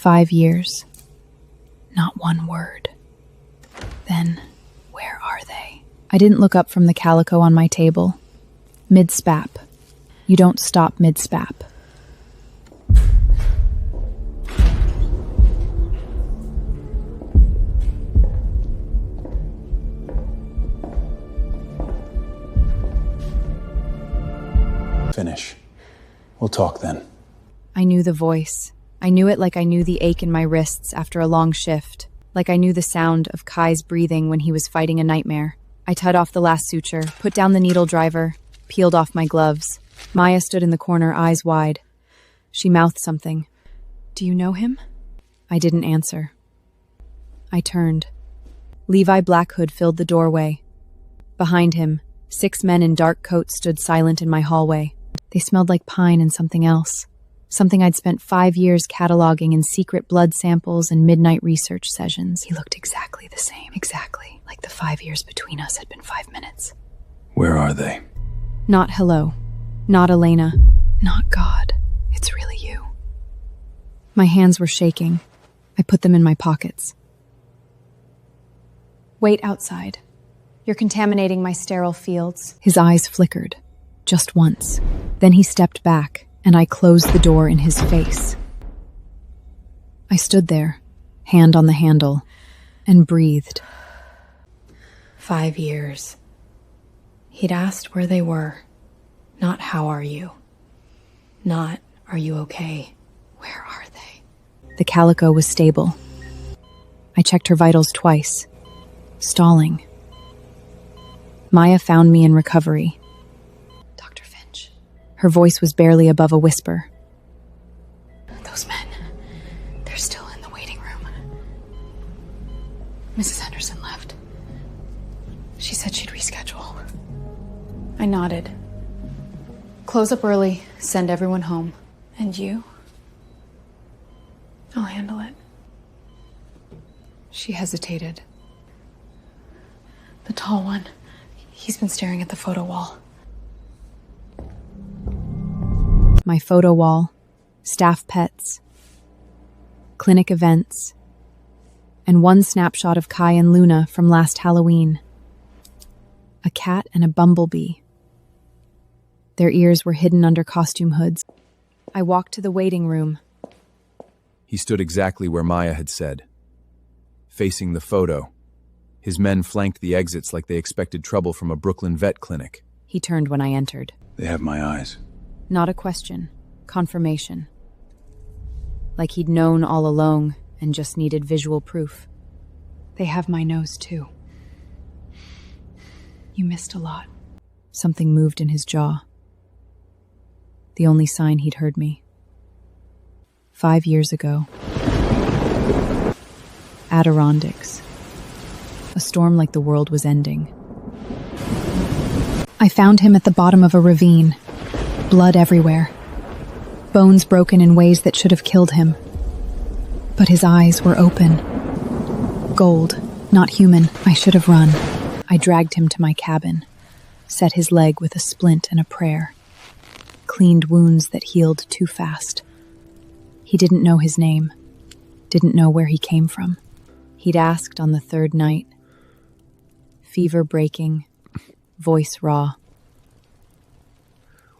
5 years. Not one word. Then, where are they? I didn't look up from the calico on my table. Mid-spap. You don't stop mid-spap. Finish. We'll talk then. I knew the voice. I knew it like I knew the ache in my wrists after a long shift, like I knew the sound of Kai's breathing when he was fighting a nightmare. I tied off the last suture, put down the needle driver, peeled off my gloves. Maya stood in the corner, eyes wide. She mouthed something. "Do you know him?" I didn't answer. I turned. Levi Blackhood filled the doorway. Behind him, 6 men in dark coats stood silent in my hallway. They smelled like pine and something else. Something I'd spent 5 years cataloging in secret blood samples and midnight research sessions. He looked exactly the same. Exactly. Like the 5 years between us had been 5 minutes. Where are they? Not hello. Not Elena. Not God. It's really you. My hands were shaking. I put them in my pockets. Wait outside. You're contaminating my sterile fields. His eyes flickered. Just once. Then he stepped back, and I closed the door in his face. I stood there, hand on the handle, and breathed. 5 years. He'd asked where they were. Not how are you. Not are you okay. Where are they? The calico was stable. I checked her vitals twice. Stalling. Maya found me in recovery. Dr. Finch. Her voice was barely above a whisper. Those men, they're still in the waiting room. Mrs. Henderson left. She said she'd reschedule. I nodded. Close up early, send everyone home. And you? I'll handle it. She hesitated. The tall one. He's been staring at the photo wall. My photo wall, staff pets, clinic events, and one snapshot of Kai and Luna from last Halloween. A cat and a bumblebee. Their ears were hidden under costume hoods. I walked to the waiting room. He stood exactly where Maya had said. Facing the photo, his men flanked the exits like they expected trouble from a Brooklyn vet clinic. He turned when I entered. They have my eyes. Not a question. Confirmation. Like he'd known all along and just needed visual proof. They have my nose, too. You missed a lot. Something moved in his jaw. The only sign he'd heard me. 5 years ago. Adirondacks. A storm like the world was ending. I found him at the bottom of a ravine. Blood everywhere. Bones broken in ways that should have killed him. But his eyes were open. Gold, not human. I should have run. I dragged him to my cabin. Set his leg with a splint and a prayer. Cleaned wounds that healed too fast. He didn't know his name. Didn't know where he came from. He'd asked on the 3rd night. Fever breaking. Voice raw.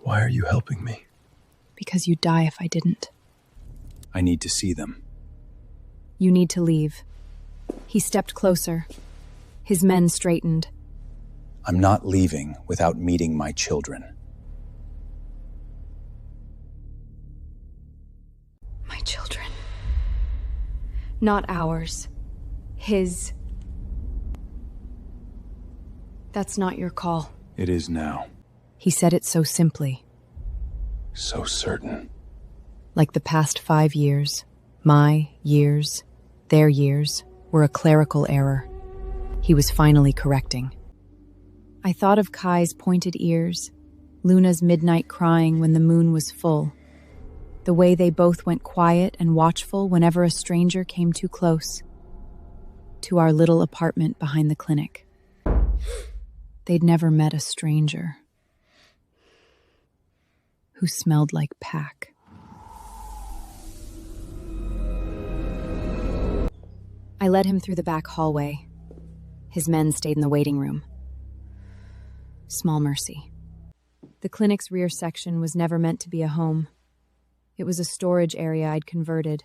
Why are you helping me? Because you'd die if I didn't. I need to see them. You need to leave. He stepped closer. His men straightened. I'm not leaving without meeting my children. My children. Not ours. His. That's not your call. It is now. He said it so simply. So certain. Like the past 5 years, my years, their years, were a clerical error. He was finally correcting. I thought of Kai's pointed ears, Luna's midnight crying when the moon was full, the way they both went quiet and watchful whenever a stranger came too close, to our little apartment behind the clinic. They'd never met a stranger who smelled like pack. I led him through the back hallway. His men stayed in the waiting room. Small mercy. The clinic's rear section was never meant to be a home. It was a storage area I'd converted.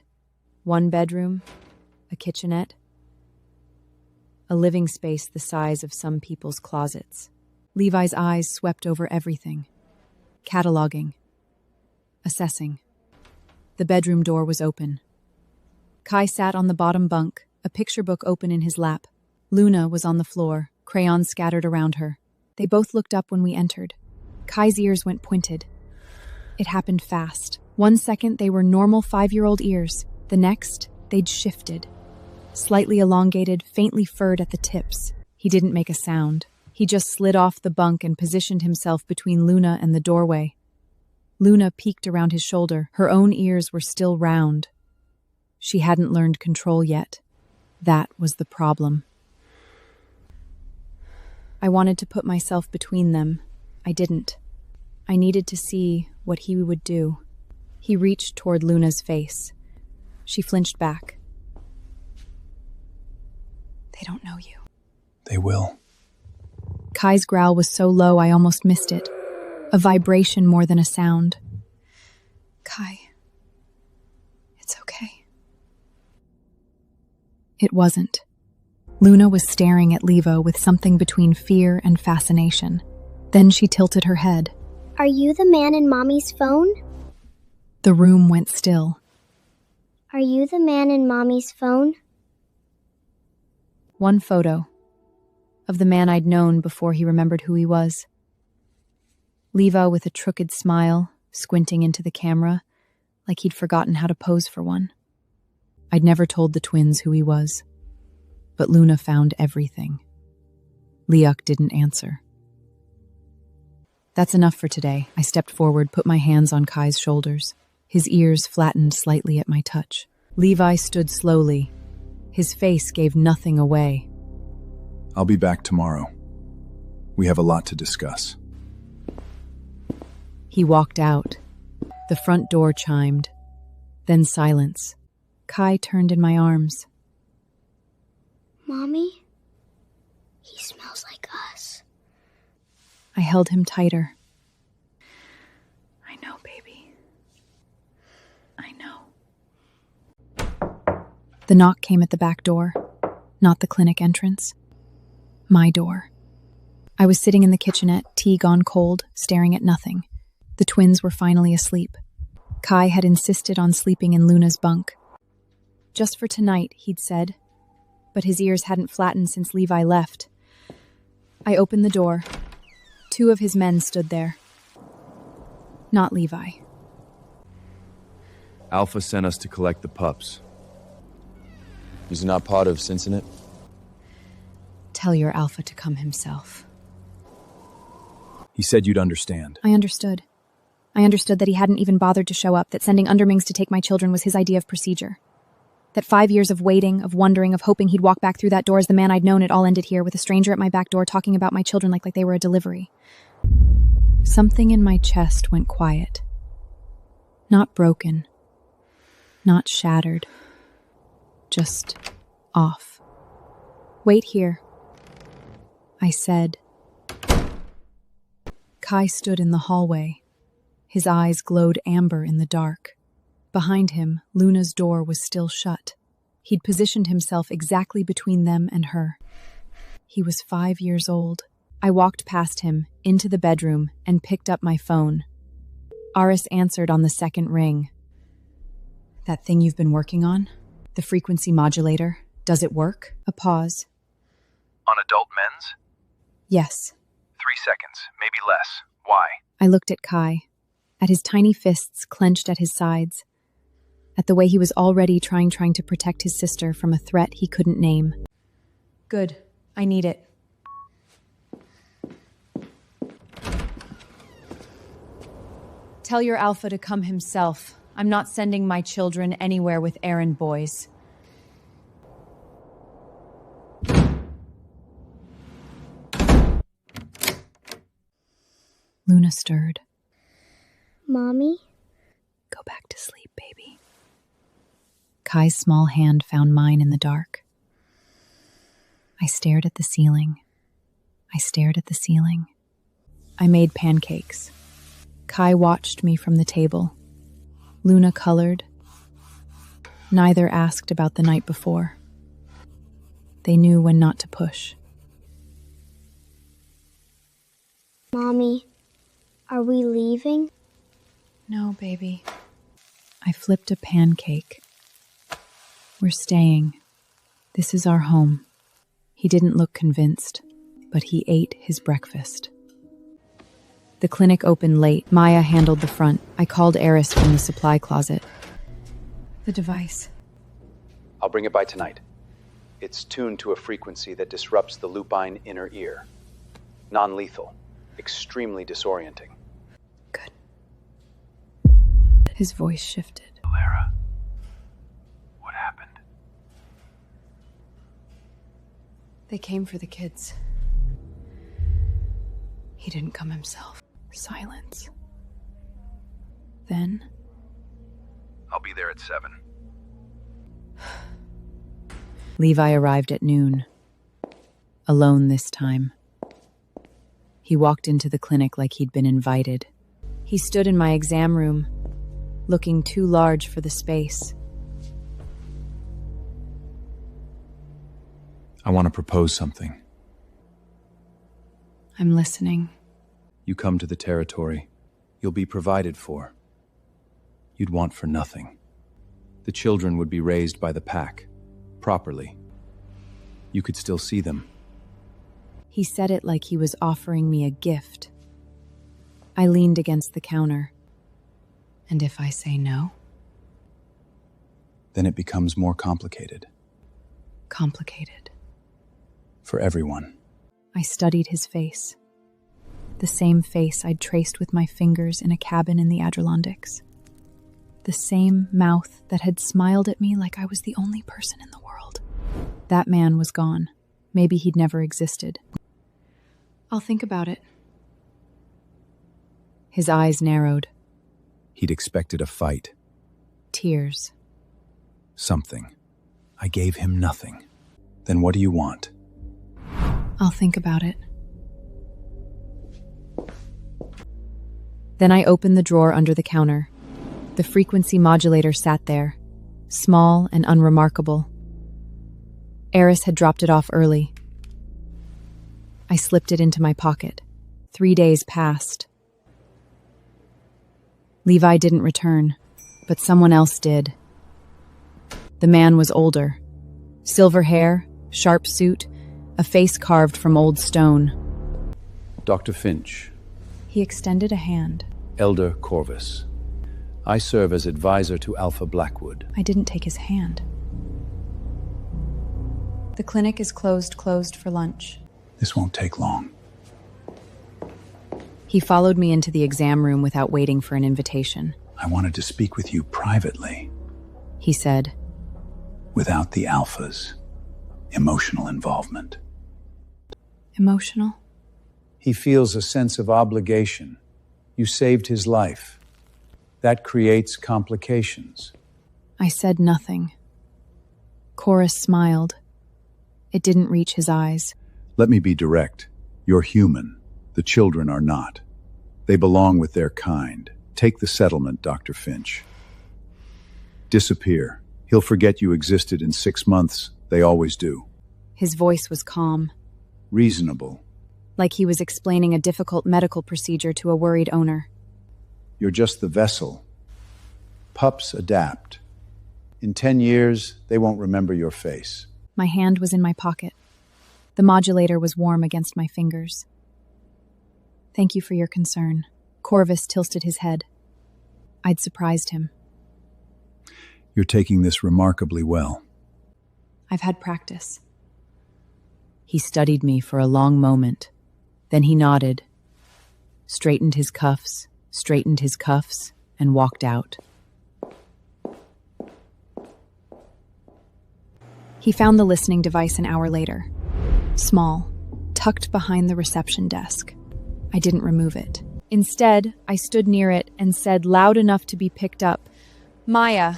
1 bedroom, a kitchenette, a living space the size of some people's closets. Levi's eyes swept over everything. Cataloging. Assessing. The bedroom door was open. Kai sat on the bottom bunk, a picture book open in his lap. Luna was on the floor, crayons scattered around her. They both looked up when we entered. Kai's ears went pointed. It happened fast. 1 second, they were normal 5-year-old ears. The next, they'd shifted. Slightly elongated, faintly furred at the tips. He didn't make a sound. He just slid off the bunk and positioned himself between Luna and the doorway. Luna peeked around his shoulder. Her own ears were still round. She hadn't learned control yet. That was the problem. I wanted to put myself between them. I didn't. I needed to see what he would do. He reached toward Luna's face. She flinched back. They don't know you. They will. Kai's growl was so low I almost missed it. A vibration more than a sound. Kai, it's okay. It wasn't. Luna was staring at Levo with something between fear and fascination. Then she tilted her head. Are you the man in Mommy's phone? The room went still. Are you the man in Mommy's phone? 1 photo of the man I'd known before he remembered who he was. Levo with a crooked smile, squinting into the camera, like he'd forgotten how to pose for one. I'd never told the twins who he was, but Luna found everything. Liuk didn't answer. That's enough for today. I stepped forward, put my hands on Kai's shoulders. His ears flattened slightly at my touch. Levi stood slowly. His face gave nothing away. I'll be back tomorrow. We have a lot to discuss. He walked out. The front door chimed. Then silence. Kai turned in my arms. Mommy? He smells like us. I held him tighter. I know, baby. I know. The knock came at the back door, not the clinic entrance. My door. I was sitting in the kitchenette, tea gone cold, staring at nothing. The twins were finally asleep. Kai had insisted on sleeping in Luna's bunk. Just for tonight, he'd said, but his ears hadn't flattened since Levi left. I opened the door. 2 of his men stood there. Not Levi. Alpha sent us to collect the pups. He's not part of Cincinnati? Tell your Alpha to come himself. He said you'd understand. I understood. I understood that he hadn't even bothered to show up, that sending underlings to take my children was his idea of procedure. That 5 years of waiting, of wondering, of hoping he'd walk back through that door as the man I'd known, it all ended here with a stranger at my back door talking about my children like they were a delivery. Something in my chest went quiet. Not broken. Not shattered. Just off. Wait here, I said. Kai stood in the hallway. His eyes glowed amber in the dark. Behind him, Luna's door was still shut. He'd positioned himself exactly between them and her. He was 5 years old. I walked past him, into the bedroom, and picked up my phone. Heiress answered on the second ring. That thing you've been working on? The frequency modulator? Does it work? A pause. On adult men's? Yes. 3 seconds, maybe less. Why? I looked at Kai, at his tiny fists clenched at his sides, at the way he was already trying to protect his sister from a threat he couldn't name. Good. I need it. Tell your Alpha to come himself. I'm not sending my children anywhere with errand boys. Luna stirred. Mommy? Go back to sleep, baby. Kai's small hand found mine in the dark. I stared at the ceiling. I stared at the ceiling. I made pancakes. Kai watched me from the table. Luna colored. Neither asked about the night before. They knew when not to push. Mommy, are we leaving? No, baby. I flipped a pancake. We're staying. This is our home. He didn't look convinced, but he ate his breakfast. The clinic opened late. Maya handled the front. I called Heiress from the supply closet. The device. I'll bring it by tonight. It's tuned to a frequency that disrupts the lupine inner ear. Non-lethal. Extremely disorienting. Good. His voice shifted. Lara, what happened? They came for the kids. He didn't come himself. Silence. Then, I'll be there at 7. Levi arrived at noon. Alone this time. He walked into the clinic like he'd been invited. He stood in my exam room, looking too large for the space. I want to propose something. I'm listening. You come to the territory. You'll be provided for. You'd want for nothing. The children would be raised by the pack, properly. You could still see them. He said it like he was offering me a gift. I leaned against the counter. And if I say no? Then it becomes more complicated. Complicated. For everyone. I studied his face. The same face I'd traced with my fingers in a cabin in the Adirondacks. The same mouth that had smiled at me like I was the only person in the world. That man was gone. Maybe he'd never existed. I'll think about it. His eyes narrowed. He'd expected a fight. Tears. Something. I gave him nothing. Then what do you want? I'll think about it. Then I opened the drawer under the counter. The frequency modulator sat there, small and unremarkable. Heiress had dropped it off early. I slipped it into my pocket. 3 days passed. Levi didn't return, but someone else did. The man was older. Silver hair, sharp suit, a face carved from old stone. Dr. Finch. He extended a hand. Elder Corvus. I serve as advisor to Alpha Blackwood. I didn't take his hand. The clinic is closed for lunch. This won't take long. He followed me into the exam room without waiting for an invitation. I wanted to speak with you privately. He said. Without the Alpha's emotional involvement. Emotional? He feels a sense of obligation. You saved his life. That creates complications. I said nothing. Chorus smiled. It didn't reach his eyes. Let me be direct. You're human. The children are not. They belong with their kind. Take the settlement, Dr. Finch. Disappear. He'll forget you existed in 6 months. They always do. His voice was calm. Reasonable. Like he was explaining a difficult medical procedure to a worried owner. You're just the vessel. Pups adapt. In 10 years, they won't remember your face. My hand was in my pocket. The modulator was warm against my fingers. Thank you for your concern. Corvus tilted his head. I'd surprised him. You're taking this remarkably well. I've had practice. He studied me for a long moment. Then he nodded, straightened his cuffs, and walked out. He found the listening device an hour later. Small, tucked behind the reception desk. I didn't remove it. Instead, I stood near it and said loud enough to be picked up, Maya,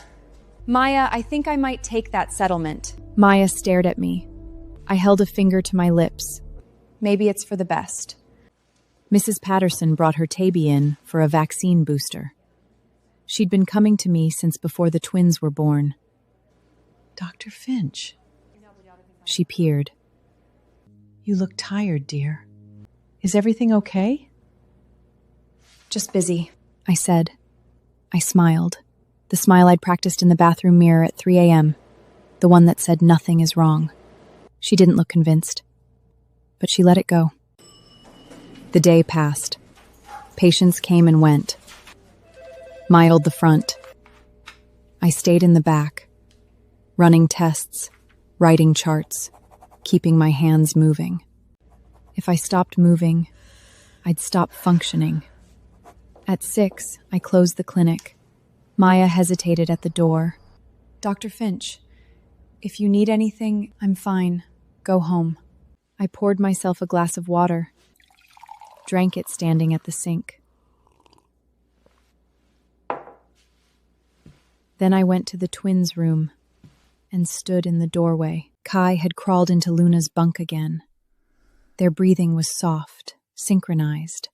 I think I might take that settlement. Maya stared at me. I held a finger to my lips. Maybe it's for the best. Mrs. Patterson brought her Taby in for a vaccine booster. She'd been coming to me since before the twins were born. Dr. Finch. She peered. You look tired, dear. Is everything okay? Just busy, I said. I smiled. The smile I'd practiced in the bathroom mirror at 3 a.m. The one that said nothing is wrong. She didn't look convinced. But she let it go. The day passed. Patients came and went. I held the front. I stayed in the back, running tests, writing charts, keeping my hands moving. If I stopped moving, I'd stop functioning. At 6, I closed the clinic. Maya hesitated at the door. Dr. Finch, if you need anything, I'm fine. Go home. I poured myself a glass of water, drank it standing at the sink. Then I went to the twins' room and stood in the doorway. Kai had crawled into Luna's bunk again. Their breathing was soft, synchronized.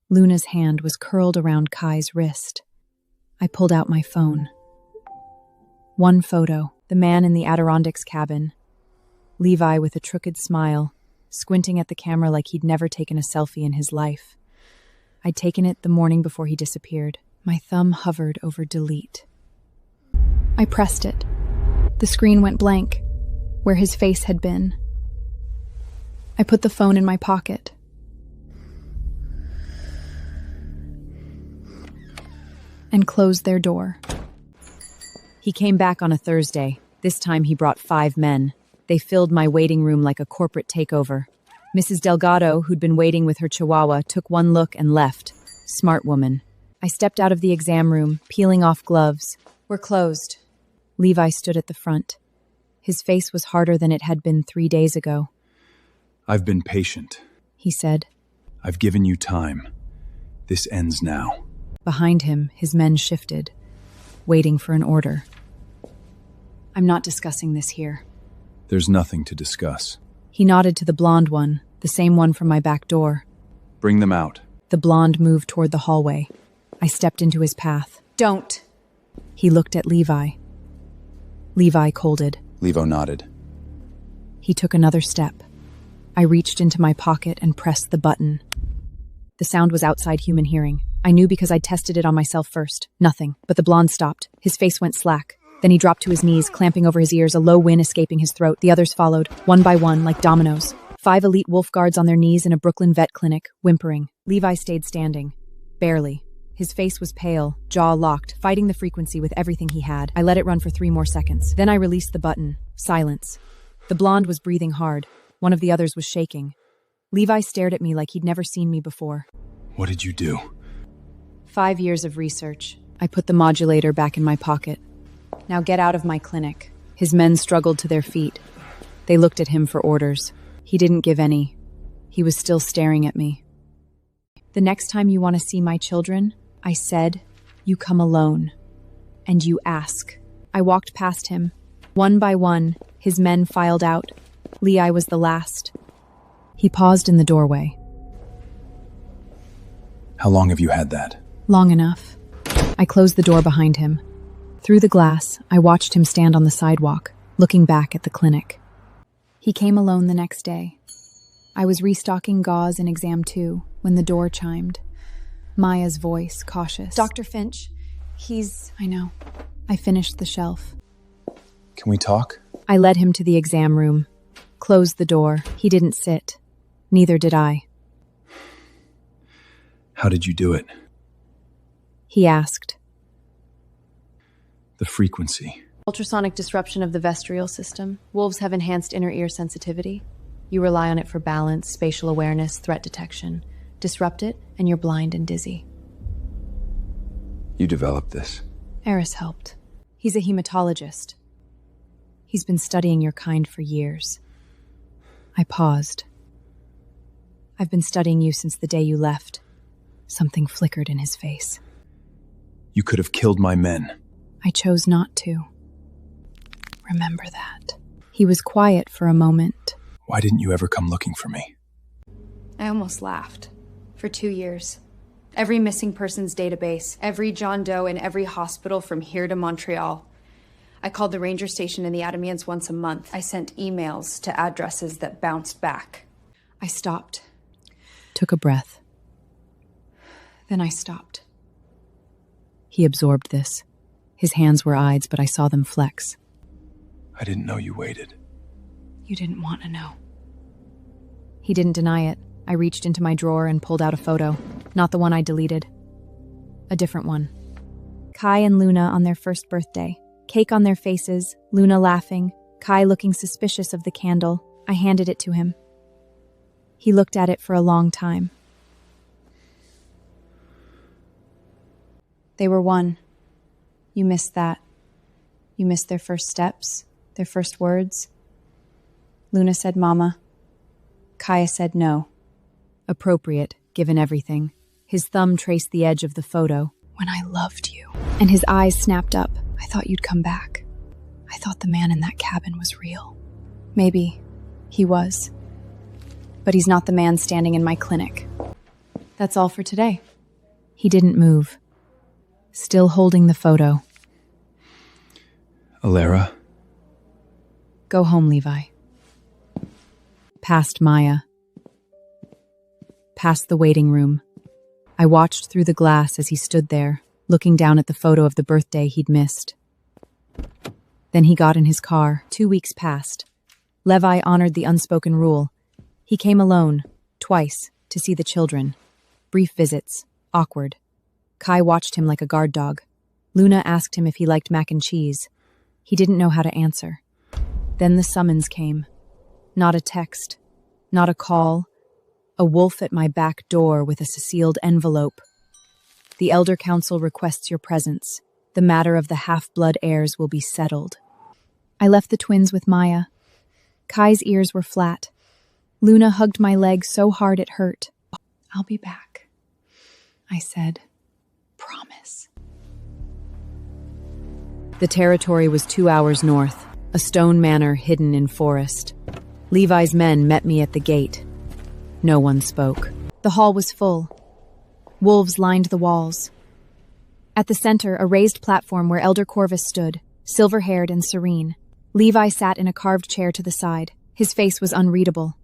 Luna's hand was curled around Kai's wrist. I pulled out my phone. One photo, the man in the Adirondacks cabin. Levi with a crooked smile, squinting at the camera like he'd never taken a selfie in his life. I'd taken it the morning before he disappeared. My thumb hovered over delete. I pressed it. The screen went blank, where his face had been. I put the phone in my pocket. And closed their door. He came back on a Thursday. This time he brought 5 men. They filled my waiting room like a corporate takeover. Mrs. Delgado, who'd been waiting with her chihuahua, took one look and left. Smart woman. I stepped out of the exam room, peeling off gloves. We're closed. Levi stood at the front. His face was harder than it had been 3 days ago. I've been patient, He said. I've given you time. This ends now. Behind him, his men shifted, waiting for an order. I'm not discussing this here. There's nothing to discuss. He nodded to the blonde one, the same one from my back door. Bring them out. The blonde moved toward the hallway. I stepped into his path. Don't! He looked at Levi. Levi colded. Levo nodded. He took another step. I reached into my pocket and pressed the button. The sound was outside human hearing. I knew because I'd tested it on myself first. Nothing. But the blonde stopped. His face went slack. Then he dropped to his knees, clamping over his ears, a low whine escaping his throat. The others followed, one by one, like dominoes. 5 elite wolf guards on their knees in a Brooklyn vet clinic, whimpering. Levi stayed standing. Barely. His face was pale, jaw locked, fighting the frequency with everything he had. I let it run for 3 more seconds. Then I released the button. Silence. The blonde was breathing hard. One of the others was shaking. Levi stared at me like he'd never seen me before. What did you do? 5 years of research. I put the modulator back in my pocket. Now get out of my clinic. His men struggled to their feet. They looked at him for orders. He didn't give any. He was still staring at me. The next time you want to see my children, I said, you come alone. And you ask. I walked past him. One by one, his men filed out. Levi was the last. He paused in the doorway. How long have you had that? Long enough. I closed the door behind him. Through the glass, I watched him stand on the sidewalk, looking back at the clinic. He came alone the next day. I was restocking gauze in exam 2 when the door chimed. Maya's voice, cautious. Dr. Finch, I know. I finished the shelf. Can we talk? I led him to the exam room, closed the door. He didn't sit. Neither did I. How did you do it? He asked. The frequency. Ultrasonic disruption of the vestigial system. Wolves have enhanced inner ear sensitivity. You rely on it for balance, spatial awareness, threat detection. Disrupt it, and you're blind and dizzy. You developed this. Heiress helped. He's a hematologist. He's been studying your kind for years. I paused. I've been studying you since the day you left. Something flickered in his face. You could have killed my men. I chose not to. Remember that. He was quiet for a moment, Why didn't you ever come looking for me? I almost laughed. For 2 years. Every missing persons database, every John Doe in every hospital from here to Montreal. I called the ranger station in the Adamians once a month. I sent emails to addresses that bounced back. I stopped. Took a breath. Then I stopped. He absorbed this. His hands were eyes, but I saw them flex. I didn't know you waited. You didn't want to know. He didn't deny it. I reached into my drawer and pulled out a photo. Not the one I deleted. A different one. Kai and Luna on their first birthday. Cake on their faces, Luna laughing, Kai looking suspicious of the candle. I handed it to him. He looked at it for a long time. They were one. You missed that. You missed their first steps, their first words. Luna said mama. Kaya said no. Appropriate, given everything. His thumb traced the edge of the photo. When I loved you. And his eyes snapped up. I thought you'd come back. I thought the man in that cabin was real. Maybe he was. But he's not the man standing in my clinic. That's all for today. He didn't move. Still holding the photo. Alara? Go home, Levi. Past Maya. Past the waiting room. I watched through the glass as he stood there, looking down at the photo of the birthday he'd missed. Then he got in his car. 2 weeks passed. Levi honored the unspoken rule. He came alone, twice, to see the children. Brief visits. Awkward. Kai watched him like a guard dog. Luna asked him if he liked mac and cheese. He didn't know how to answer. Then the summons came. Not a text. Not a call. A wolf at my back door with a sealed envelope. The Elder Council requests your presence. The matter of the half-blood heirs will be settled. I left the twins with Maya. Kai's ears were flat. Luna hugged my leg so hard it hurt. I'll be back, I said. Promise. The territory was 2 hours north, a stone manor hidden in forest. Levi's men met me at the gate. No one spoke. The hall was full. Wolves lined the walls. At the center, a raised platform where Elder Corvus stood, silver-haired and serene. Levi sat in a carved chair to the side. His face was unreadable.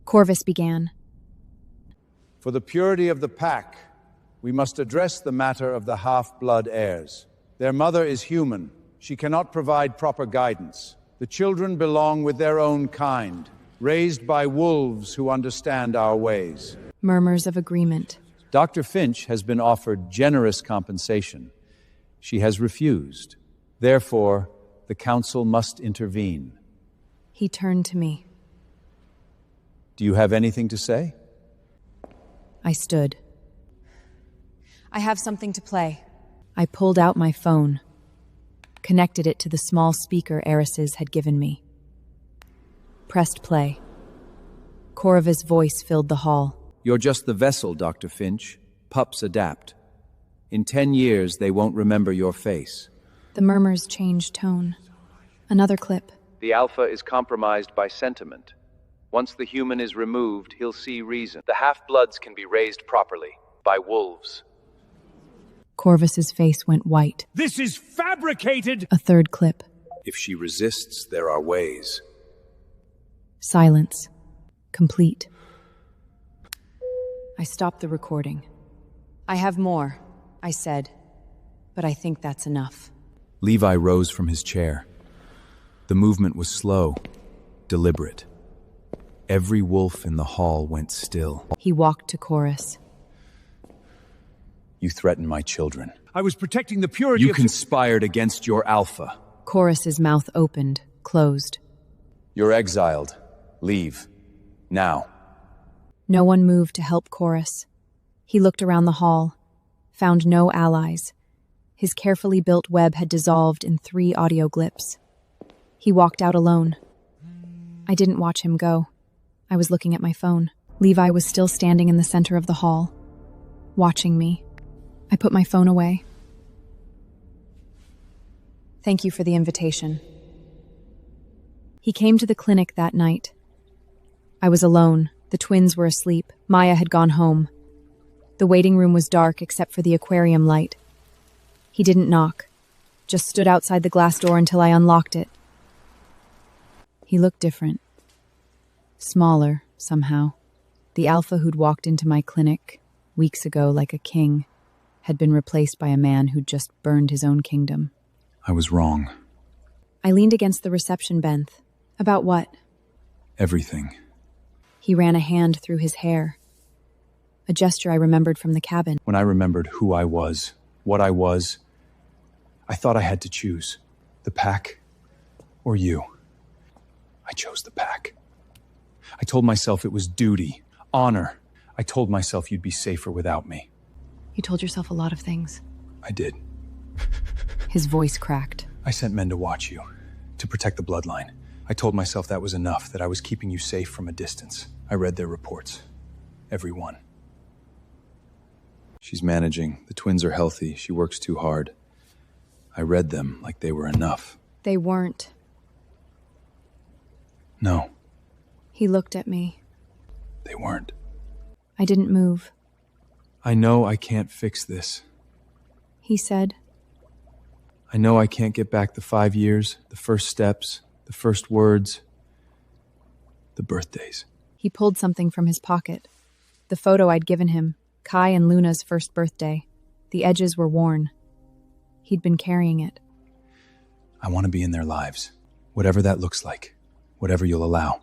Corvus began. For the purity of the pack, we must address the matter of the half-blood heirs. Their mother is human. She cannot provide proper guidance. The children belong with their own kind, raised by wolves who understand our ways. Murmurs of agreement. Dr. Finch has been offered generous compensation. She has refused. Therefore, the council must intervene. He turned to me. Do you have anything to say? I stood. I have something to play. I pulled out my phone, connected it to the small speaker Heiresses had given me. Pressed play. Corva's voice filled the hall. You're just the vessel, Dr. Finch. Pups adapt. In 10 years, they won't remember your face. The murmurs changed tone. Another clip. The Alpha is compromised by sentiment. Once the human is removed, he'll see reason. The half-bloods can be raised properly, by wolves. Corvus's face went white. This is fabricated! A third clip. If she resists, there are ways. Silence. Complete. I stopped the recording. I have more, I said, but I think that's enough. Levi rose from his chair. The movement was slow, deliberate. Every wolf in the hall went still. He walked to Chorus. You threatened my children. I was protecting the purity You of... conspired against your Alpha. Chorus's mouth opened, closed. You're exiled. Leave. Now. No one moved to help Chorus. He looked around the hall, found no allies. His carefully built web had dissolved in 3 audio clips. He walked out alone. I didn't watch him go. I was looking at my phone. Levi was still standing in the center of the hall, watching me. I put my phone away. Thank you for the invitation. He came to the clinic that night, I was alone. The twins were asleep. Maya had gone home. The waiting room was dark except for the aquarium light. He didn't knock, just stood outside the glass door until I unlocked it. He looked different. Smaller, somehow. The alpha who'd walked into my clinic weeks ago like a king had been replaced by a man who'd just burned his own kingdom. I was wrong. I leaned against the reception bench. About what? Everything. He ran a hand through his hair. A gesture I remembered from the cabin. When I remembered who I was, what I was, I thought I had to choose. The pack or you. I chose the pack. I told myself it was duty, honor. I told myself you'd be safer without me. You told yourself a lot of things. I did. His voice cracked. I sent men to watch you, to protect the bloodline. I told myself that was enough, that I was keeping you safe from a distance. I read their reports. Every one. She's managing. The twins are healthy. She works too hard. I read them like they were enough. They weren't. No, He looked at me. they weren't. I didn't move. I know I can't fix this. He said, I know I can't get back the 5 years, the first steps, the first words, the birthdays. He pulled something from his pocket. The photo I'd given him, Kai and Luna's first birthday. The edges were worn. He'd been carrying it. I want to be in their lives, whatever that looks like, whatever you'll allow.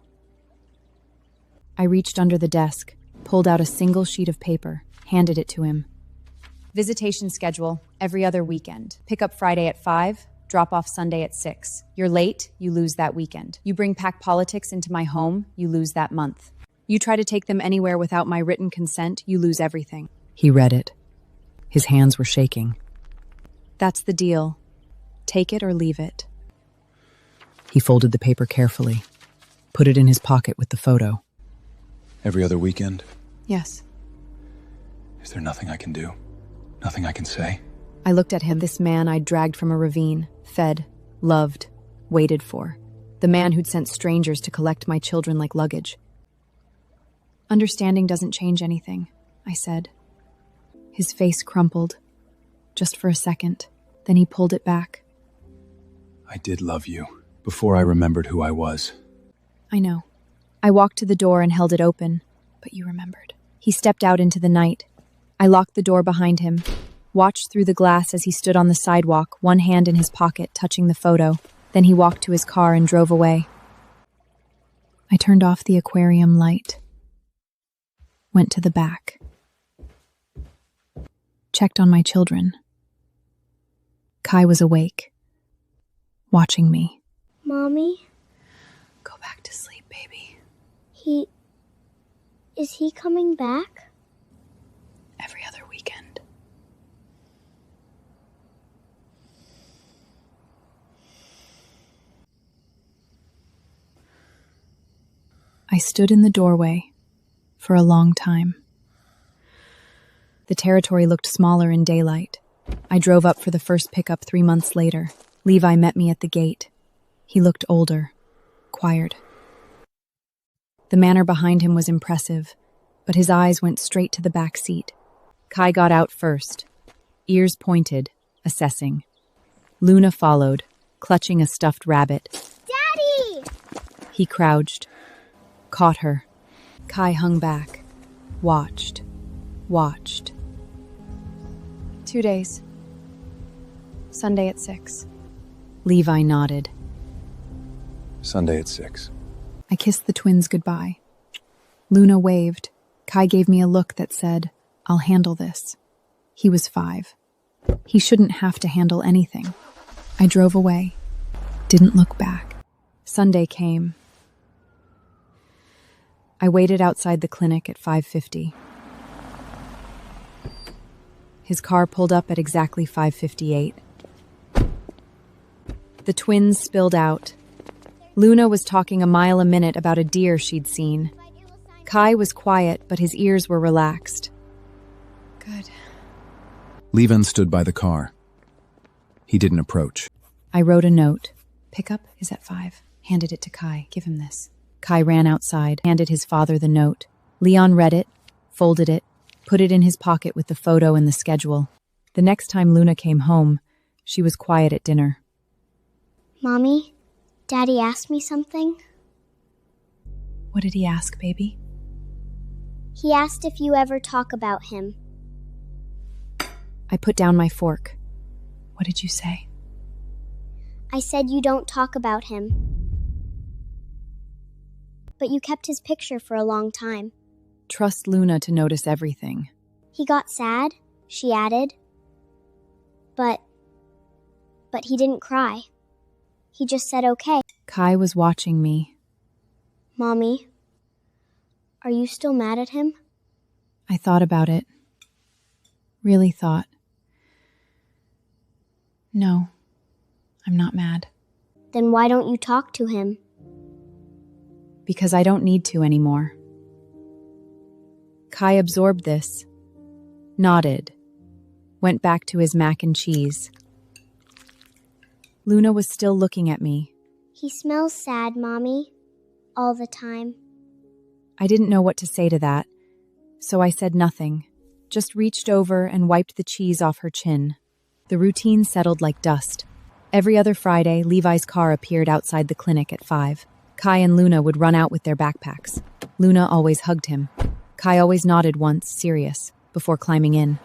I reached under the desk, pulled out a single sheet of paper, handed it to him. Visitation schedule, every other weekend. Pick up Friday at 5, drop off Sunday at 6. You're late, you lose that weekend. You bring pack politics into my home, you lose that month. You try to take them anywhere without my written consent, you lose everything. He read it. His hands were shaking. That's the deal. Take it or leave it. He folded the paper carefully, put it in his pocket with the photo. Every other weekend? Yes. Is there nothing I can do? Nothing I can say? I looked at him, this man I'd dragged from a ravine, fed, loved, waited for. The man who'd sent strangers to collect my children like luggage. Understanding doesn't change anything, I said. His face crumpled, just for a second. Then he pulled it back. I did love you, before I remembered who I was. I know. I walked to the door and held it open, but you remembered. He stepped out into the night. I locked the door behind him, watched through the glass as he stood on the sidewalk, one hand in his pocket, touching the photo. Then he walked to his car and drove away. I turned off the aquarium light, went to the back, checked on my children. Kai was awake, watching me. Mommy, Go back to sleep, baby. Is he coming back? Every other weekend. I stood in the doorway for a long time. The territory looked smaller in daylight. I drove up for the first pickup 3 months later. Levi met me at the gate. He looked older, quiet. The manner behind him was impressive, but his eyes went straight to the back seat. Kai got out first, ears pointed, assessing. Luna followed, clutching a stuffed rabbit. Daddy! He crouched, caught her. Kai hung back, watched. 2 days. Sunday at 6. Levi nodded. Sunday at 6. I kissed the twins goodbye. Luna waved. Kai gave me a look that said, I'll handle this. He was 5. He shouldn't have to handle anything. I drove away. Didn't look back. Sunday came. I waited outside the clinic at 5:50. His car pulled up at exactly 5:58. The twins spilled out. Luna was talking a mile a minute about a deer she'd seen. Kai was quiet, but his ears were relaxed. Good. Levan stood by the car. He didn't approach. I wrote a note. Pickup is at 5. Handed it to Kai. Give him this. Kai ran outside, handed his father the note. Leon read it, folded it, put it in his pocket with the photo and the schedule. The next time Luna came home, she was quiet at dinner. Mommy, Daddy asked me something. What did he ask, baby? He asked if you ever talk about him. I put down my fork. What did you say? I said you don't talk about him. But you kept his picture for a long time. Trust Luna to notice everything. He got sad, she added. But he didn't cry. He just said okay. Kai was watching me. Mommy, are you still mad at him? I thought about it. Really thought. No, I'm not mad. Then why don't you talk to him? Because I don't need to anymore. Kai absorbed this, nodded, went back to his mac and cheese. Luna was still looking at me. He smells sad, Mommy. All the time. I didn't know what to say to that, so I said nothing, just reached over and wiped the cheese off her chin. The routine settled like dust. Every other Friday, Levi's car appeared outside the clinic at 5. Kai and Luna would run out with their backpacks. Luna always hugged him. Kai always nodded once, serious, before climbing in.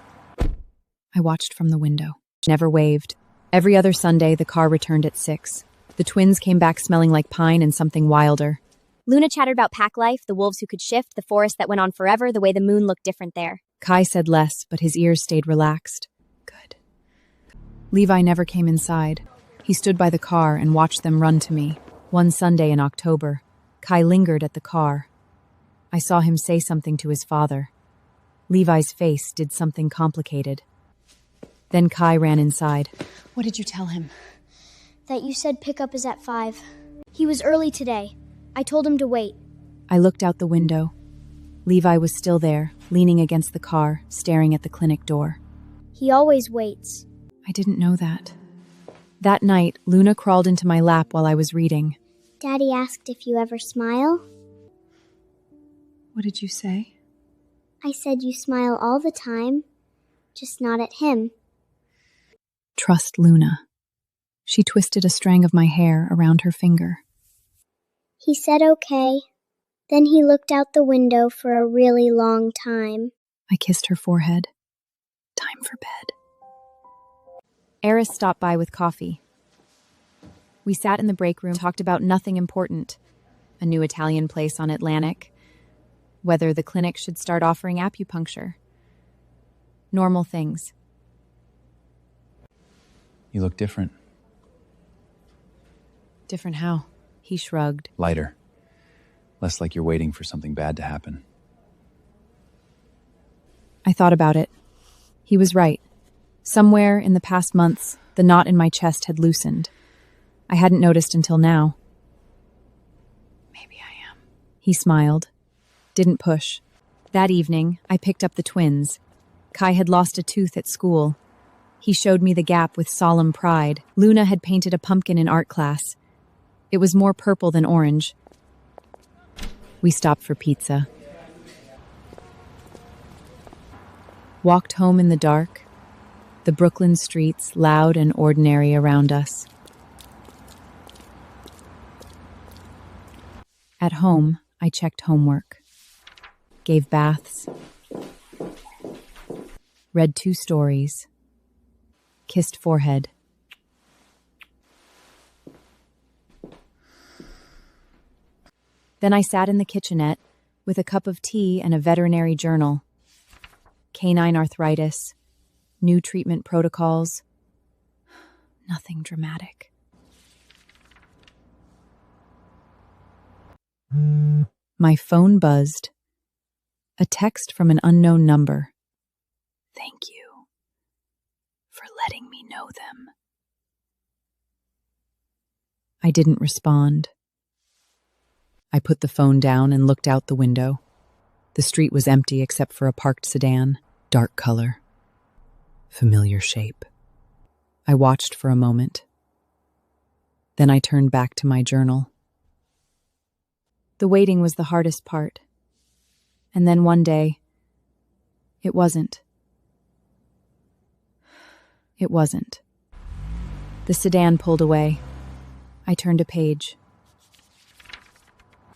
I watched from the window. Never waved. Every other Sunday, the car returned at 6. The twins came back smelling like pine and something wilder. Luna chattered about pack life, the wolves who could shift, the forest that went on forever, the way the moon looked different there. Kai said less, but his ears stayed relaxed. Good. Levi never came inside. He stood by the car and watched them run to me. One Sunday in October, Kai lingered at the car. I saw him say something to his father. Levi's face did something complicated. Then Kai ran inside. What did you tell him? That you said pickup is at 5. He was early today. I told him to wait. I looked out the window. Levi was still there, leaning against the car, staring at the clinic door. He always waits. I didn't know that. That night, Luna crawled into my lap while I was reading. Daddy asked if you ever smile. What did you say? I said you smile all the time, just not at him. Trust Luna. She twisted a strand of my hair around her finger. He said okay. Then he looked out the window for a really long time. I kissed her forehead. Time for bed. Heiress stopped by with coffee. We sat in the break room, talked about nothing important. A new Italian place on Atlantic. Whether the clinic should start offering acupuncture. Normal things. You look different. Different how? He shrugged. Lighter. Less like you're waiting for something bad to happen. I thought about it. He was right. Somewhere in the past months, the knot in my chest had loosened. I hadn't noticed until now. Maybe I am. He smiled. Didn't push. That evening, I picked up the twins. Kai had lost a tooth at school. He showed me the gap with solemn pride. Luna had painted a pumpkin in art class. It was more purple than orange. We stopped for pizza. Walked home in the dark. The Brooklyn streets loud and ordinary around us. At home, I checked homework. Gave baths. Read 2 stories. Kissed forehead. Then I sat in the kitchenette with a cup of tea and a veterinary journal. Canine arthritis, new treatment protocols. Nothing dramatic. My phone buzzed. A text from an unknown number. Thank you for letting me know them. I didn't respond. I put the phone down and looked out the window. The street was empty except for a parked sedan, dark color, familiar shape. I watched for a moment. Then I turned back to my journal. The waiting was the hardest part. And then one day, it wasn't. It wasn't. The sedan pulled away. I turned a page.